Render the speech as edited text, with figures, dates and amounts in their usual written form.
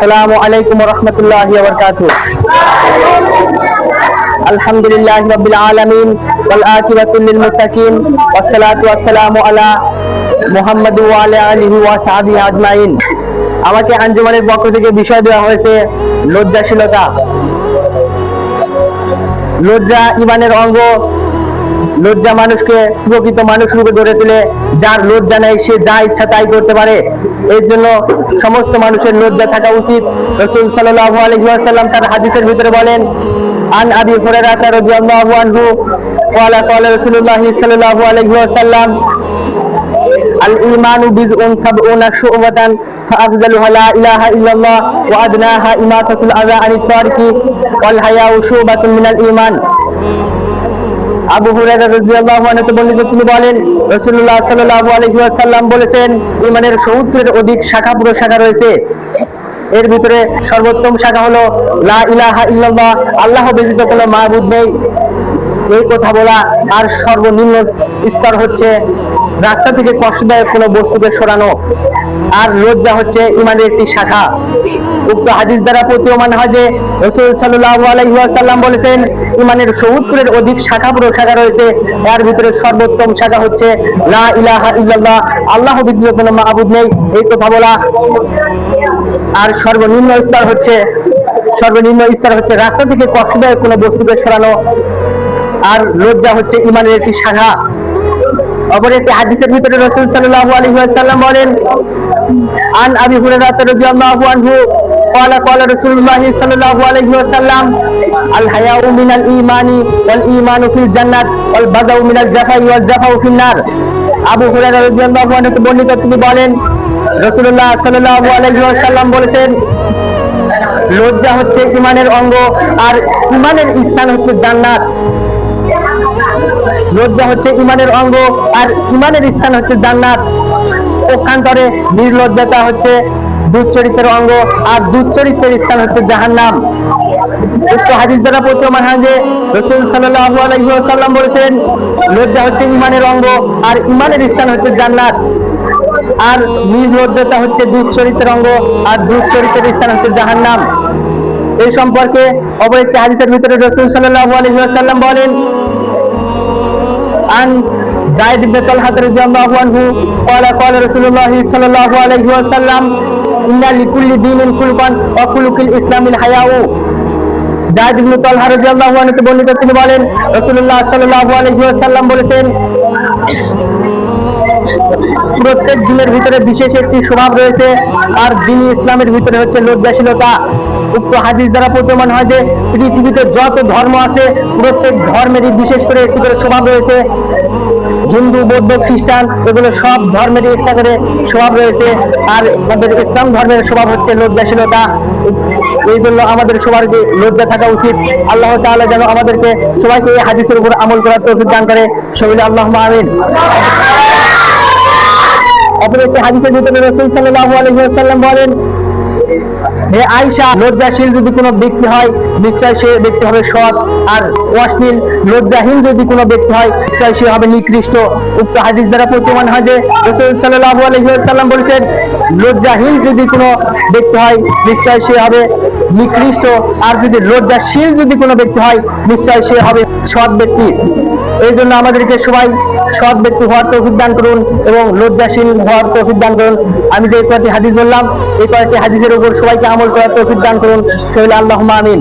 আসসালামু আলাইকুম ওয়া রাহমাতুল্লাহি ওয়া বারাকাতুহু। আলহামদুলিল্লাহি রাব্বিল আলামিন ওয়াল আকিবাতু লিল মুত্তাকিন ওয়াসসালাতু ওয়াসসালামু আলা মুহাম্মাদ ওয়া আলা আলিহি ওয়া সাহবিহি আজমাইন। আমাকে আঞ্জুমানের পক্ষ থেকে বিষয় দেওয়া হয়েছে লজ্জাশীলতা। লজ্জা ঈমানের অঙ্গ। লজ্জা মানুষকে প্রকৃত মানুষ রূপে গড়ে তোলে। যার লজ্জা নেই সে যা ইচ্ছা তাই করতে পারে। এর জন্য সমস্ত মানুষের লজ্জা থাকা উচিত। রাসূল সাল্লাল্লাহু আলাইহি ওয়াসাল্লাম তার হাদিসের ভিতরে বলেন, আন আবি হুরায়রা রাদিয়াল্লাহু আনহু ক্বালা ক্বালা রাসূলুল্লাহ সাল্লাল্লাহু আলাইহি ওয়াসাল্লাম আল ঈমানু বিজউন সাবউনা শু'বাতান ফাআফযালুহা লা ইলাহা ইল্লাল্লাহ ওয়া আদনাহা ইমাতাতুল আযা আনিত তারিকি ওয়াল হায়াউ শু'বাতুন মিনাল ঈমান। আবু হুরায়রা রাদিয়াল্লাহু আনহু থেকে বর্ণিত, তিনি বলেন রাসূলুল্লাহ সাল্লাল্লাহু আলাইহি ওয়াসাল্লাম বলেছেন, ঈমানের 70-এর অধিক শাখা প্রশাখা রয়েছে। এর ভিতরে সর্বোত্তম শাখা হলো লা ইলাহা ইল্লাল্লাহ, আল্লাহ ব্যতীত কোনো মাবুদ নেই, এই কথা বলা। আর সর্বনিম্ন স্তর হচ্ছে রাস্তা থেকে কষ্টদায়ক কোনো বস্তুকে সরানো। আর লজ্জা হচ্ছে ঈমানের একটি শাখা। উক্ত হাদিস দ্বারা প্রতীয়মান হয় যে রাসূল সাল্লাল্লাহু আলাইহি ওয়াসাল্লাম বলেছেন, ঈমানের 70-এর অধিক শাখা প্রশাখা রয়েছে। এর ভিতরে সর্বোত্তম শাখা হচ্ছে লা ইলাহা ইল্লাল্লাহ, আল্লাহ ব্যতীত কোনো মাবুদ নেই, এই কথা বলা। আর সর্বনিম্ন স্তর হচ্ছে রাস্তা থেকে কষ্টদায়ক কোনো বস্তুকে সরানো। আর লজ্জা হচ্ছে ঈমানের একটি শাখা। অপর একটি হাদিসের ভিতরে রাসূল সাল্লাল্লাহু আলাইহি ওয়াসাল্লাম বলেন, আন আবি হুরায়রা রাদিয়াল্লাহু আনহু ক্বালা ক্বালা রাসূলুল্লাহ সাল্লাল্লাহু আলাইহি ওয়াসাল্লাম আল হায়াউ মিনাল ঈমানি ওয়াল ঈমানু ফিল জান্নাত ওয়াল বাযাউ মিনাল জাফাই ওয়াল জাফাউ ফিন নার। আবু হুরায়রা রাদিয়াল্লাহু আনহু থেকে বর্ণিত, তিনি বলেন রাসূলুল্লাহ সাল্লাল্লাহু আলাইহি ওয়াসাল্লাম বলেছেন, লজ্জা হচ্ছে ঈমানের অঙ্গ, আর ঈমানের স্থান হচ্ছে জান্নাত। লজ্জা হচ্ছে ঈমানের অঙ্গ আর ঈমানের স্থান হচ্ছে জান্নাত। পক্ষান্তরে নির্লজ্জতা হচ্ছে দুশ্চরিত্রের অঙ্গ, আর দুশ্চরিত্রের স্থান হচ্ছে জাহান্নাম। উক্ত হাদিস দ্বারা প্রতীয়মান হয় যে রাসূল সাল্লাল্লাহু আলাইহি ওয়াসাল্লাম বলেছেন, লজ্জা হচ্ছে ঈমানের অঙ্গ আর ঈমানের স্থান হচ্ছে জান্নাত। আর নির্লজ্জতা হচ্ছে দুশ্চরিত্রের অঙ্গ, আর দুশ্চরিত্রের স্থান হচ্ছে জাহান্নাম। এই সম্পর্কে অপর একটি হাদিসের ভিতরে রাসূল সাল্লাল্লাহু আলাইহি ওয়াসাল্লাম বলেন, আন যায়েদ ইবনে তালহা রাদিয়াল্লাহু আনহু ক্বালা ক্বালা রাসূলুল্লাহ সাল্লাল্লাহু আলাইহি ওয়াসাল্লাম ইন্না লিকুল্লি দীনিন খুলকান ওয়া খুলুকুল ইসলামিল হায়াউ। যায়েদ ইবনে তালহা রাদিয়াল্লাহু আনহু থেকে বর্ণিত, তিনি বলেন রাসূলুল্লাহ সাল্লাল্লাহু আলাইহি ওয়াসাল্লাম বলেছেন, প্রত্যেক দিনের ভিতরে বিশেষ একটি স্বভাব রয়েছে, আর দ্বীন ইসলামের ভিতরে হচ্ছে লজ্জাশীলতা। উক্ত হাদিস দ্বারা প্রতীয়মান হয় যে পৃথিবীতে যত ধর্ম আছে প্রত্যেক ধর্মেরই বিশেষ করে একটি করে স্বভাব রয়েছে। হিন্দু, বৌদ্ধ, খ্রিস্টান এগুলো সব ধর্মেরই একটা করে স্বভাব রয়েছে। আর আমাদের ইসলাম ধর্মের স্বভাব হচ্ছে লজ্জাশীলতা। এই জন্য আমাদের সবার লজ্জা থাকা উচিত। আল্লাহ তাআলা যেন আমাদেরকে সবাইকে এই হাদিসের উপর আমল করার তৌফিক দান করে। সকলে আল্লাহুম্মা আমিন। অপর একটি হাদিসের ভিতরে রাসূল সাল্লাল্লাহু আলাইহি ওয়াসাল্লাম বলেন, হে আয়েশা, লজ্জাশীল যদি কোনো ব্যক্তি হয় নিশ্চয় সে ব্যক্তি হবে সৎ, আর অশ্লীল লজ্জাহীন যদি কোনো ব্যক্তি হয় নিশ্চয় সে হবে নিকৃষ্ট। উক্ত হাদিস দ্বারা প্রতীয়মান হয় যে রাসূল সাল্লাল্লাহু আলাইহি ওয়াসাল্লাম বলেছেন, লজ্জাহীন যদি কোনো ব্যক্তি হয় নিশ্চয় সে হবে নিকৃষ্ট, আর যদি লজ্জাশীল যদি কোনো ব্যক্তি হয় নিশ্চয় সে হবে সৎ ব্যক্তি। এই জন্য আমাদেরকে সবাই সৎ ব্যক্তি হওয়ার তৌফিক দান করুন এবং লজ্জাশীল হওয়ার তৌফিক দান করুন। আমি যে কয়েকটি হাদিস বললাম এই কয়েকটি হাদিসের উপর সবাইকে আমল করার তৌফিক দান করুন। সকলে আল্লাহুম্মা আমিন।